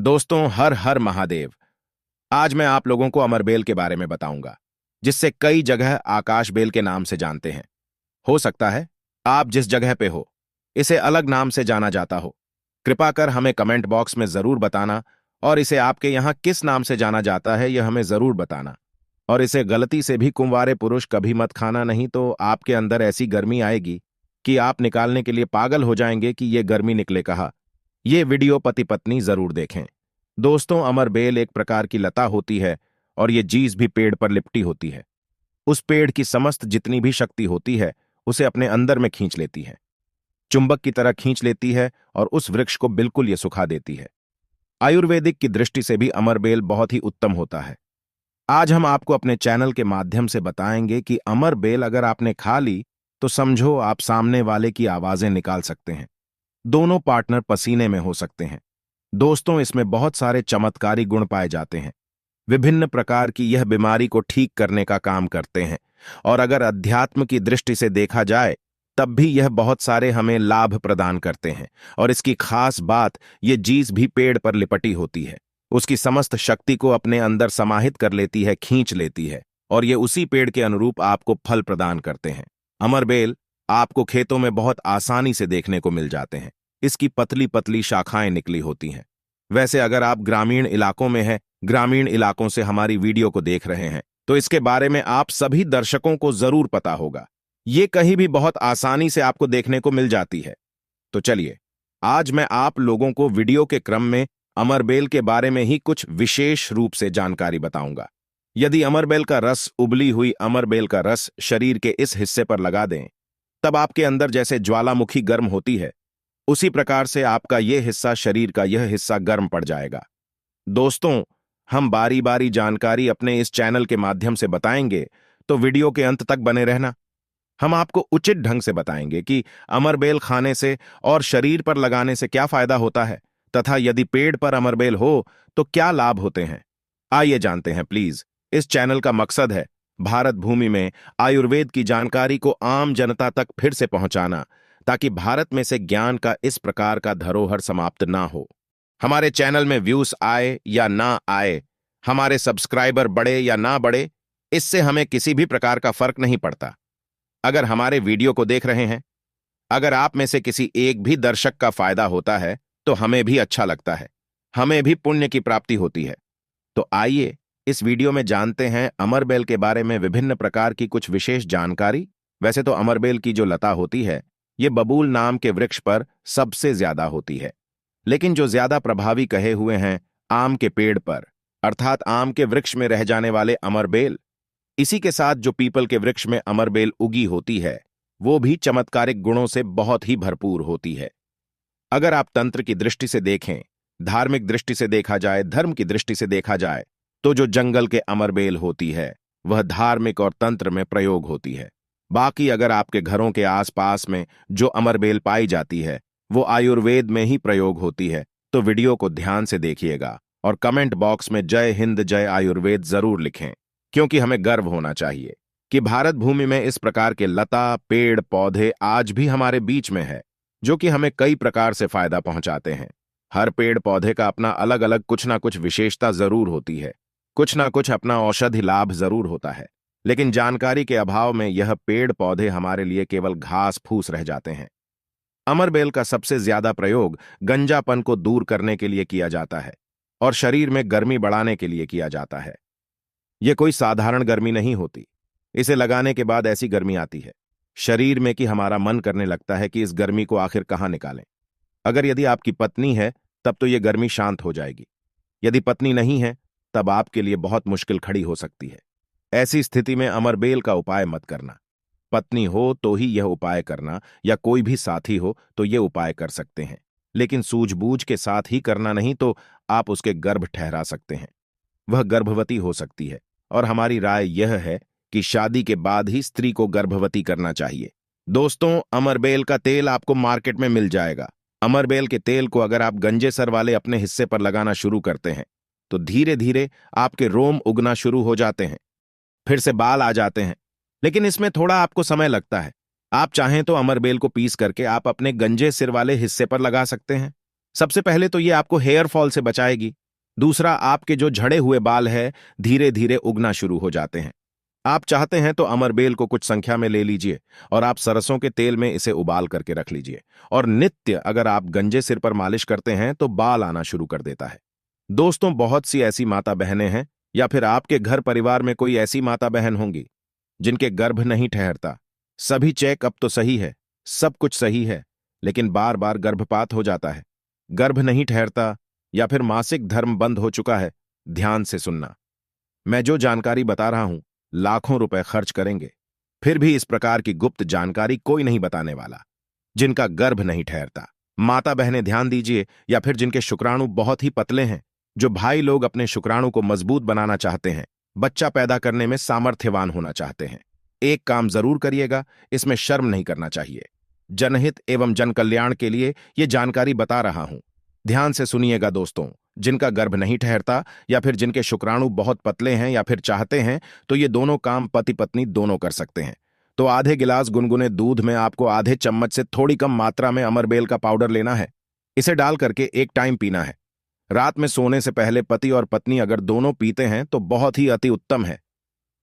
दोस्तों, हर हर महादेव। आज मैं आप लोगों को अमरबेल के बारे में बताऊंगा, जिससे कई जगह आकाश बेल के नाम से जानते हैं। हो सकता है आप जिस जगह पे हो इसे अलग नाम से जाना जाता हो। कृपा कर हमें कमेंट बॉक्स में जरूर बताना, और इसे आपके यहाँ किस नाम से जाना जाता है यह हमें जरूर बताना। और इसे गलती से भी कुंवारे पुरुष कभी मत खाना, नहीं तो आपके अंदर ऐसी गर्मी आएगी कि आप निकालने के लिए पागल हो जाएंगे कि ये गर्मी निकले कहाँ। ये वीडियो पति पत्नी जरूर देखें। दोस्तों, अमरबेल एक प्रकार की लता होती है, और ये जीज भी पेड़ पर लिपटी होती है। उस पेड़ की समस्त जितनी भी शक्ति होती है उसे अपने अंदर में खींच लेती है, चुंबक की तरह खींच लेती है, और उस वृक्ष को बिल्कुल ये सुखा देती है। आयुर्वेदिक की दृष्टि से भी अमरबेल बहुत ही उत्तम होता है। आज हम आपको अपने चैनल के माध्यम से बताएंगे कि अमरबेल अगर आपने खा ली तो समझो आप सामने वाले की आवाजें निकाल सकते हैं, दोनों पार्टनर पसीने में हो सकते हैं। दोस्तों, इसमें बहुत सारे चमत्कारी गुण पाए जाते हैं। विभिन्न प्रकार की यह बीमारी को ठीक करने का काम करते हैं, और अगर अध्यात्म की दृष्टि से देखा जाए तब भी यह बहुत सारे हमें लाभ प्रदान करते हैं। और इसकी खास बात, ये जीज भी पेड़ पर लिपटी होती है, उसकी समस्त शक्ति को अपने अंदर समाहित कर लेती है, खींच लेती है, और ये उसी पेड़ के अनुरूप आपको फल प्रदान करते हैं। अमरबेल आपको खेतों में बहुत आसानी से देखने को मिल जाते हैं। इसकी पतली पतली शाखाएं निकली होती हैं। वैसे अगर आप ग्रामीण इलाकों में हैं, ग्रामीण इलाकों से हमारी वीडियो को देख रहे हैं, तो इसके बारे में आप सभी दर्शकों को जरूर पता होगा। ये कहीं भी बहुत आसानी से आपको देखने को मिल जाती है। तो चलिए, आज मैं आप लोगों को वीडियो के क्रम में अमरबेल के बारे में ही कुछ विशेष रूप से जानकारी बताऊंगा। यदि अमरबेल का रस, उबली हुई अमरबेल का रस शरीर के इस हिस्से पर लगा दें, तब आपके अंदर जैसे ज्वालामुखी गर्म होती है, उसी प्रकार से आपका यह हिस्सा, शरीर का यह हिस्सा गर्म पड़ जाएगा। दोस्तों, हम बारी बारी जानकारी अपने इस चैनल के माध्यम से बताएंगे, तो वीडियो के अंत तक बने रहना। हम आपको उचित ढंग से बताएंगे कि अमरबेल खाने से और शरीर पर लगाने से क्या फायदा होता है, तथा यदि पेड़ पर अमरबेल हो तो क्या लाभ होते हैं। आइए जानते हैं प्लीज। इस चैनल का मकसद है भारत भूमि में आयुर्वेद की जानकारी को आम जनता तक फिर से पहुंचाना, ताकि भारत में से ज्ञान का इस प्रकार का धरोहर समाप्त ना हो। हमारे चैनल में व्यूज आए या ना आए, हमारे सब्सक्राइबर बढ़े या ना बढ़े, इससे हमें किसी भी प्रकार का फर्क नहीं पड़ता। अगर हमारे वीडियो को देख रहे हैं, अगर आप में से किसी एक भी दर्शक का फायदा होता है तो हमें भी अच्छा लगता है, हमें भी पुण्य की प्राप्ति होती है। तो आइए इस वीडियो में जानते हैं अमरबेल के बारे में विभिन्न प्रकार की कुछ विशेष जानकारी। वैसे तो अमरबेल की जो लता होती है, ये बबूल नाम के वृक्ष पर सबसे ज्यादा होती है, लेकिन जो ज्यादा प्रभावी कहे हुए हैं आम के पेड़ पर, अर्थात आम के वृक्ष में रह जाने वाले अमरबेल। इसी के साथ जो पीपल के वृक्ष में अमरबेल उगी होती है, वो भी चमत्कारिक गुणों से बहुत ही भरपूर होती है। अगर आप तंत्र की दृष्टि से देखें, धार्मिक दृष्टि से देखा जाए, धर्म की दृष्टि से देखा जाए, तो जो जंगल के अमरबेल होती है वह धार्मिक और तंत्र में प्रयोग होती है। बाकी अगर आपके घरों के आसपास में जो अमरबेल पाई जाती है वो आयुर्वेद में ही प्रयोग होती है। तो वीडियो को ध्यान से देखिएगा, और कमेंट बॉक्स में जय हिंद जय आयुर्वेद जरूर लिखें, क्योंकि हमें गर्व होना चाहिए कि भारत भूमि में इस प्रकार के लता, पेड़, पौधे आज भी हमारे बीच में है, जो कि हमें कई प्रकार से फायदा पहुंचाते हैं। हर पेड़ पौधे का अपना अलग अलग कुछ ना कुछ विशेषता जरूर होती है, कुछ ना कुछ अपना औषधि लाभ जरूर होता है, लेकिन जानकारी के अभाव में यह पेड़ पौधे हमारे लिए केवल घास फूस रह जाते हैं। अमरबेल का सबसे ज्यादा प्रयोग गंजापन को दूर करने के लिए किया जाता है, और शरीर में गर्मी बढ़ाने के लिए किया जाता है। यह कोई साधारण गर्मी नहीं होती। इसे लगाने के बाद ऐसी गर्मी आती है शरीर में कि हमारा मन करने लगता है कि इस गर्मी को आखिर कहां निकालें। अगर यदि आपकी पत्नी है तब तो यह गर्मी शांत हो जाएगी, यदि पत्नी नहीं है तब आपके लिए बहुत मुश्किल खड़ी हो सकती है। ऐसी स्थिति में अमरबेल का उपाय मत करना। पत्नी हो तो ही यह उपाय करना, या कोई भी साथी हो तो यह उपाय कर सकते हैं, लेकिन सूझबूझ के साथ ही करना, नहीं तो आप उसके गर्भ ठहरा सकते हैं। वह गर्भवती हो सकती है, और हमारी राय यह है कि शादी के बाद ही स्त्री को गर्भवती करना चाहिए। दोस्तों, अमरबेल का तेल आपको मार्केट में मिल जाएगा। अमरबेल के तेल को अगर आप गंजेसर वाले अपने हिस्से पर लगाना शुरू करते हैं तो धीरे धीरे आपके रोम उगना शुरू हो जाते हैं, फिर से बाल आ जाते हैं, लेकिन इसमें थोड़ा आपको समय लगता है। आप चाहें तो अमरबेल को पीस करके आप अपने गंजे सिर वाले हिस्से पर लगा सकते हैं। सबसे पहले तो ये आपको हेयर फॉल से बचाएगी। दूसरा, आपके जो झड़े हुए बाल है धीरे धीरे उगना शुरू हो जाते हैं। आप चाहते हैं तो अमरबेल को कुछ संख्या में ले लीजिए और आप सरसों के तेल में इसे उबाल करके रख लीजिए। और नित्य अगर आप गंजे सिर पर मालिश करते हैं तो बाल आना शुरू कर देता है। दोस्तों, बहुत सी ऐसी माता बहनें हैं या फिर आपके घर परिवार में कोई ऐसी माता बहन होंगी जिनके गर्भ नहीं ठहरता। सभी चेकअप तो सही है, सब कुछ सही है, लेकिन बार बार गर्भपात हो जाता है, गर्भ नहीं ठहरता या फिर मासिक धर्म बंद हो चुका है। ध्यान से सुनना, मैं जो जानकारी बता रहा हूं लाखों रुपए खर्च करेंगे, फिर भी इस प्रकार की गुप्त जानकारी कोई नहीं बताने वाला। जिनका गर्भ नहीं ठहरता, माता बहनें ध्यान दीजिए, या फिर जिनके शुक्राणु बहुत ही पतले हैं, जो भाई लोग अपने शुक्राणु को मजबूत बनाना चाहते हैं, बच्चा पैदा करने में सामर्थ्यवान होना चाहते हैं, एक काम जरूर करिएगा, इसमें शर्म नहीं करना चाहिए। जनहित एवं जन कल्याण के लिए ये जानकारी बता रहा हूं। ध्यान से सुनिएगा दोस्तों, जिनका गर्भ नहीं ठहरता या फिर जिनके शुक्राणु बहुत पतले हैं या फिर चाहते हैं, तो ये दोनों काम पति पत्नी दोनों कर सकते हैं। तो आधे गिलास गुनगुने दूध में आपको आधे चम्मच से थोड़ी कम मात्रा में अमरबेल का पाउडर लेना है। इसे डाल करके एक टाइम पीना है। रात में सोने से पहले पति और पत्नी अगर दोनों पीते हैं तो बहुत ही अति उत्तम है।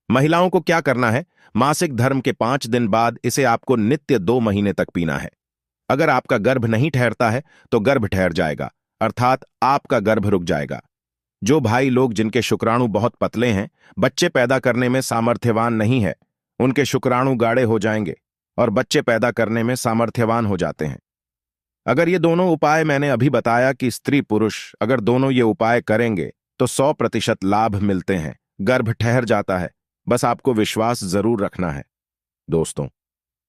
महिलाओं को क्या करना है, मासिक धर्म के 5 दिन बाद इसे आपको नित्य 2 महीने तक पीना है। अगर आपका गर्भ नहीं ठहरता है तो गर्भ ठहर जाएगा, अर्थात आपका गर्भ रुक जाएगा। जो भाई लोग जिनके शुक्राणु बहुत पतले हैं, बच्चे पैदा करने में सामर्थ्यवान नहीं है, उनके शुक्राणु गाढ़े हो जाएंगे और बच्चे पैदा करने में सामर्थ्यवान हो जाते हैं। अगर ये दोनों उपाय मैंने अभी बताया कि स्त्री पुरुष अगर दोनों ये उपाय करेंगे तो 100% लाभ मिलते हैं, गर्भ ठहर जाता है। बस आपको विश्वास जरूर रखना है दोस्तों।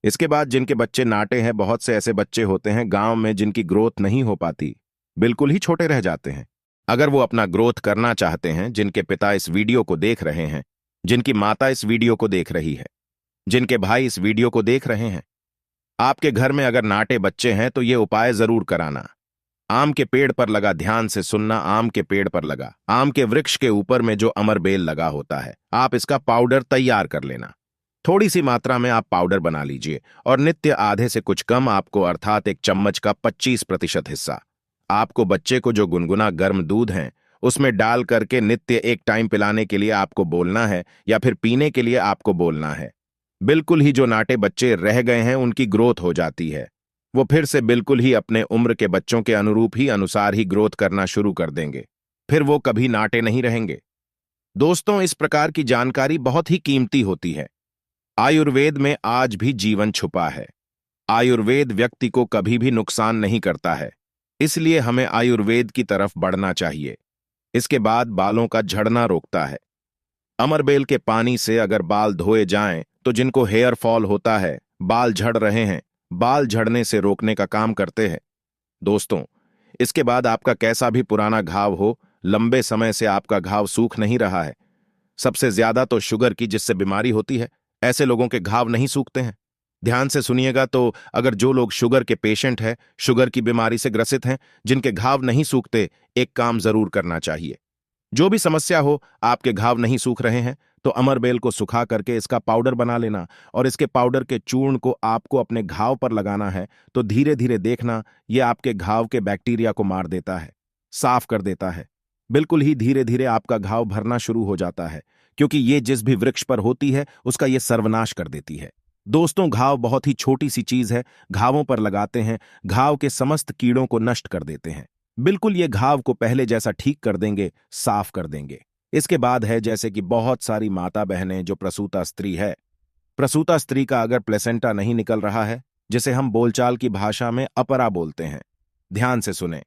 इसके बाद जिनके बच्चे नाटे हैं, बहुत से ऐसे बच्चे होते हैं गांव में जिनकी ग्रोथ नहीं हो पाती, बिल्कुल ही छोटे रह जाते हैं। अगर वो अपना ग्रोथ करना चाहते हैं, जिनके पिता इस वीडियो को देख रहे हैं, जिनकी माता इस वीडियो को देख रही है, जिनके भाई इस वीडियो को देख रहे हैं, आपके घर में अगर नाटे बच्चे हैं तो ये उपाय जरूर कराना। आम के पेड़ पर लगा, ध्यान से सुनना, आम के पेड़ पर लगा, आम के वृक्ष के ऊपर में जो अमरबेल लगा होता है, आप इसका पाउडर तैयार कर लेना। थोड़ी सी मात्रा में आप पाउडर बना लीजिए और नित्य आधे से कुछ कम आपको, अर्थात 1 चम्मच का 25% हिस्सा आपको बच्चे को जो गुनगुना गर्म दूध है उसमें डाल करके नित्य एक टाइम पिलाने के लिए आपको बोलना है या फिर पीने के लिए आपको बोलना है। बिल्कुल ही जो नाटे बच्चे रह गए हैं उनकी ग्रोथ हो जाती है, वो फिर से बिल्कुल ही अपने उम्र के बच्चों के अनुरूप ही अनुसार ही ग्रोथ करना शुरू कर देंगे, फिर वो कभी नाटे नहीं रहेंगे। दोस्तों, इस प्रकार की जानकारी बहुत ही कीमती होती है। आयुर्वेद में आज भी जीवन छुपा है। आयुर्वेद व्यक्ति को कभी भी नुकसान नहीं करता है, इसलिए हमें आयुर्वेद की तरफ बढ़ना चाहिए। इसके बाद बालों का झड़ना रोकता है। अमरबेल के पानी से अगर बाल धोए जाएं तो जिनको हेयर फॉल होता है, बाल झड़ रहे हैं, बाल झड़ने से रोकने का काम करते हैं। दोस्तों, इसके बाद आपका कैसा भी पुराना घाव हो, लंबे समय से आपका घाव सूख नहीं रहा है, सबसे ज्यादा तो शुगर की जिससे बीमारी होती है, ऐसे लोगों के घाव नहीं सूखते हैं। ध्यान से सुनिएगा, तो अगर जो लोग शुगर के पेशेंट हैं, शुगर की बीमारी से ग्रसित हैं, जिनके घाव नहीं सूखते, एक काम जरूर करना चाहिए। जो भी समस्या हो, आपके घाव नहीं सूख रहे हैं तो अमरबेल को सुखा करके इसका पाउडर बना लेना और इसके पाउडर के चूर्ण को आपको अपने घाव पर लगाना है। तो धीरे धीरे देखना, यह आपके घाव के बैक्टीरिया को मार देता है, साफ कर देता है। बिल्कुल ही धीरे धीरे आपका घाव भरना शुरू हो जाता है, क्योंकि ये जिस भी वृक्ष पर होती है उसका ये सर्वनाश कर देती है। दोस्तों, घाव बहुत ही छोटी सी चीज है, घावों पर लगाते हैं, घाव के समस्त कीड़ों को नष्ट कर देते हैं। बिल्कुल ये घाव को पहले जैसा ठीक कर देंगे, साफ कर देंगे। इसके बाद है जैसे कि बहुत सारी माता बहनें जो प्रसूता स्त्री है, प्रसूता स्त्री का अगर प्लेसेंटा नहीं निकल रहा है, जिसे हम बोलचाल की भाषा में अपरा बोलते हैं। ध्यान से सुने,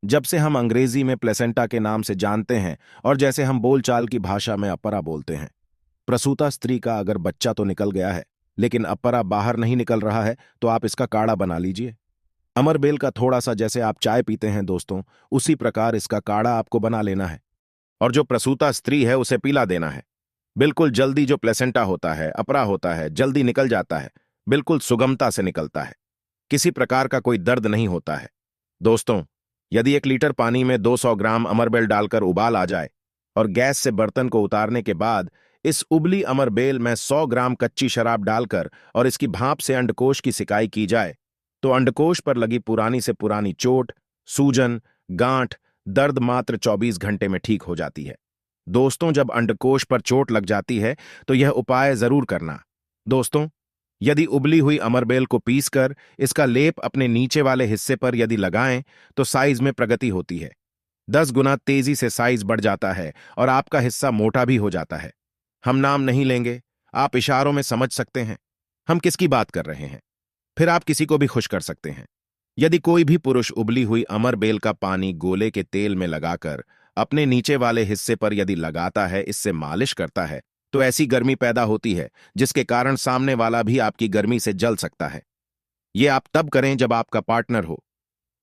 जब से हम अंग्रेजी में प्लेसेंटा के नाम से जानते हैं और जैसे हम बोलचाल की भाषा में अपरा बोलते हैं, प्रसूता स्त्री का अगर बच्चा तो निकल गया है लेकिन अपरा बाहर नहीं निकल रहा है, तो आप इसका काढ़ा बना लीजिए। अमरबेल का थोड़ा सा, जैसे आप चाय पीते हैं दोस्तों, उसी प्रकार इसका काढ़ा आपको बना लेना है और जो प्रसूता स्त्री है उसे पिला देना है। बिल्कुल जल्दी जो प्लेसेंटा होता है, अपरा होता है, जल्दी निकल जाता है, बिल्कुल सुगमता से निकलता है, किसी प्रकार का कोई दर्द नहीं होता है। दोस्तों, यदि 1 लीटर पानी में 200 ग्राम अमरबेल डालकर उबाल आ जाए और गैस से बर्तन को उतारने के बाद इस उबली अमरबेल में 100 ग्राम कच्ची शराब डालकर और इसकी भाप से अंडकोश की सिकाई की जाए, तो अंडकोश पर लगी पुरानी से पुरानी चोट सूजन, गांठ, दर्द मात्र 24 घंटे में ठीक हो जाती है। दोस्तों, जब अंडकोश पर चोट लग जाती है तो यह उपाय जरूर करना। दोस्तों, यदि उबली हुई अमरबेल को पीसकर इसका लेप अपने नीचे वाले हिस्से पर यदि लगाएं तो साइज में प्रगति होती है। 10 गुना तेजी से साइज बढ़ जाता है और आपका हिस्सा मोटा भी हो जाता है। हम नाम नहीं लेंगे, आप इशारों में समझ सकते हैं हम किसकी बात कर रहे हैं। फिर आप किसी को भी खुश कर सकते हैं। यदि कोई भी पुरुष उबली हुई अमरबेल का पानी गोले के तेल में लगाकर अपने नीचे वाले हिस्से पर यदि लगाता है, इससे मालिश करता है, तो ऐसी गर्मी पैदा होती है जिसके कारण सामने वाला भी आपकी गर्मी से जल सकता है। ये आप तब करें जब आपका पार्टनर हो।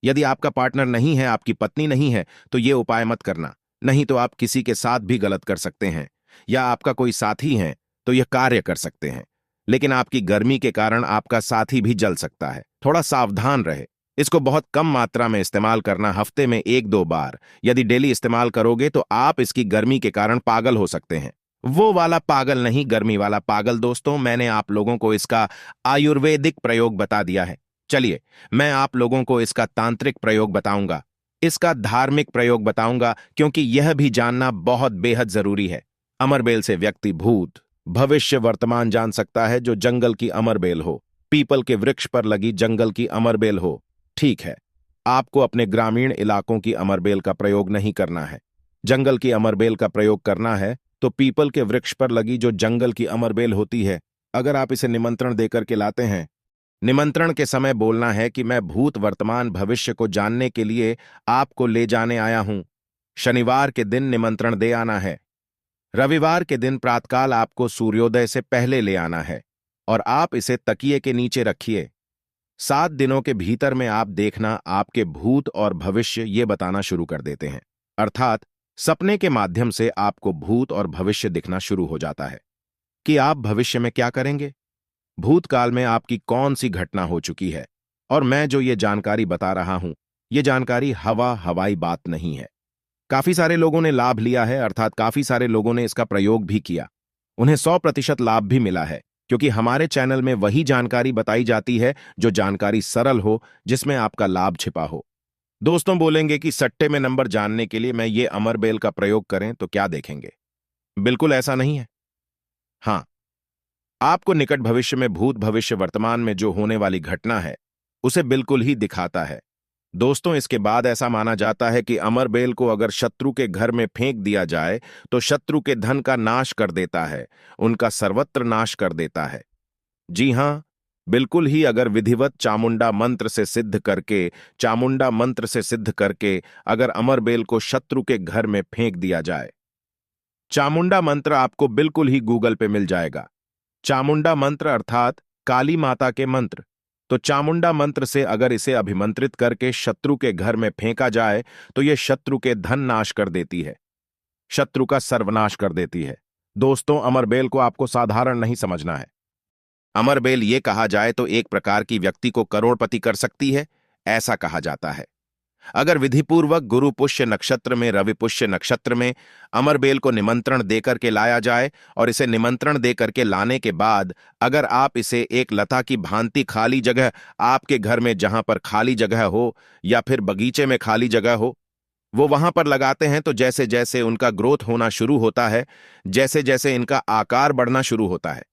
यदि आपका पार्टनर नहीं है, आपकी पत्नी नहीं है, तो ये उपाय मत करना, नहीं तो आप किसी के साथ भी गलत कर सकते हैं। या आपका कोई साथी है तो यह कार्य कर सकते हैं, लेकिन आपकी गर्मी के कारण आपका साथी भी जल सकता है। थोड़ा सावधान रहे। इसको बहुत कम मात्रा में इस्तेमाल करना, हफ्ते में 1-2 बार। यदि डेली इस्तेमाल करोगे तो आप इसकी गर्मी के कारण पागल हो सकते हैं। वो वाला पागल नहीं, गर्मी वाला पागल। दोस्तों, मैंने आप लोगों को इसका आयुर्वेदिक प्रयोग बता दिया है। चलिए, मैं आप लोगों को इसका तांत्रिक प्रयोग बताऊंगा, इसका धार्मिक प्रयोग बताऊंगा, क्योंकि यह भी जानना बहुत बेहद जरूरी है। अमरबेल से व्यक्ति भूत, भविष्य, वर्तमान जान सकता है। जो जंगल की अमरबेल हो, पीपल के वृक्ष पर लगी जंगल की अमरबेल हो, ठीक है, आपको अपने ग्रामीण इलाकों की अमरबेल का प्रयोग नहीं करना है। जंगल की अमरबेल का प्रयोग करना है तो पीपल के वृक्ष पर लगी जो जंगल की अमरबेल होती है, अगर आप इसे निमंत्रण देकर के लाते हैं, निमंत्रण के समय बोलना है कि मैं भूत, वर्तमान, भविष्य को जानने के लिए आपको ले जाने आया हूं। शनिवार के दिन निमंत्रण दे आना है। रविवार के दिन प्रातःकाल आपको सूर्योदय से पहले ले आना है और आप इसे तकिए के नीचे रखिए। 7 दिनों के भीतर में आप देखना आपके भूत और भविष्य ये बताना शुरू कर देते हैं। अर्थात सपने के माध्यम से आपको भूत और भविष्य दिखना शुरू हो जाता है कि आप भविष्य में क्या करेंगे, भूतकाल में आपकी कौन सी घटना हो चुकी है। और मैं जो ये जानकारी बता रहा हूं, ये जानकारी हवाई बात नहीं है। काफी सारे लोगों ने लाभ लिया है, अर्थात काफी सारे लोगों ने इसका प्रयोग भी किया। उन्हें 100% लाभ भी मिला है, क्योंकि हमारे चैनल में वही जानकारी बताई जाती है जो जानकारी सरल हो, जिसमें आपका लाभ छिपा हो। दोस्तों बोलेंगे कि सट्टे में नंबर जानने के लिए मैं ये अमरबेल का प्रयोग करें तो क्या देखेंगे? बिल्कुल ऐसा नहीं है। हां, आपको निकट भविष्य में भूत, भविष्य, वर्तमान में जो होने वाली घटना है उसे बिल्कुल ही दिखाता है। दोस्तों, इसके बाद ऐसा माना जाता है कि अमरबेल को अगर शत्रु के घर में फेंक दिया जाए तो शत्रु के धन का नाश कर देता है, उनका सर्वत्र नाश कर देता है। जी हां, बिल्कुल ही। अगर विधिवत चामुंडा मंत्र से सिद्ध करके अगर अमरबेल को शत्रु के घर में फेंक दिया जाए, चामुंडा मंत्र आपको बिल्कुल ही गूगल पे मिल जाएगा। चामुंडा मंत्र अर्थात काली माता के मंत्र। तो चामुंडा मंत्र से अगर इसे अभिमंत्रित करके शत्रु के घर में फेंका जाए तो यह शत्रु के धन नाश कर देती है, शत्रु का सर्वनाश कर देती है। दोस्तों, अमरबेल को आपको साधारण नहीं समझना है। अमरबेल ये कहा जाए तो एक प्रकार की व्यक्ति को करोड़पति कर सकती है, ऐसा कहा जाता है। अगर विधिपूर्वक गुरु पुष्य नक्षत्र में, रवि पुष्य नक्षत्र में अमरबेल को निमंत्रण देकर के लाया जाए और इसे निमंत्रण देकर के लाने के बाद अगर आप इसे एक लता की भांति खाली जगह, आपके घर में जहां पर खाली जगह हो या फिर बगीचे में खाली जगह हो, वो वहां पर लगाते हैं, तो जैसे जैसे उनका ग्रोथ होना शुरू होता है, जैसे जैसे इनका आकार बढ़ना शुरू होता है,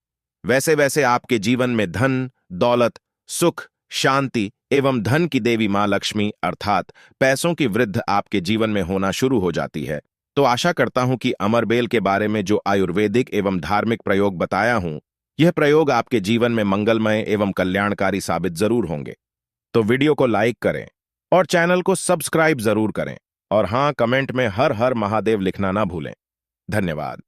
वैसे वैसे आपके जीवन में धन, दौलत, सुख, शांति एवं धन की देवी मां लक्ष्मी अर्थात पैसों की वृद्धि आपके जीवन में होना शुरू हो जाती है। तो आशा करता हूं कि अमरबेल के बारे में जो आयुर्वेदिक एवं धार्मिक प्रयोग बताया हूं, यह प्रयोग आपके जीवन में मंगलमय एवं कल्याणकारी साबित जरूर होंगे। तो वीडियो को लाइक करें और चैनल को सब्सक्राइब जरूर करें, और हां, कमेंट में हर हर महादेव लिखना ना भूलें। धन्यवाद।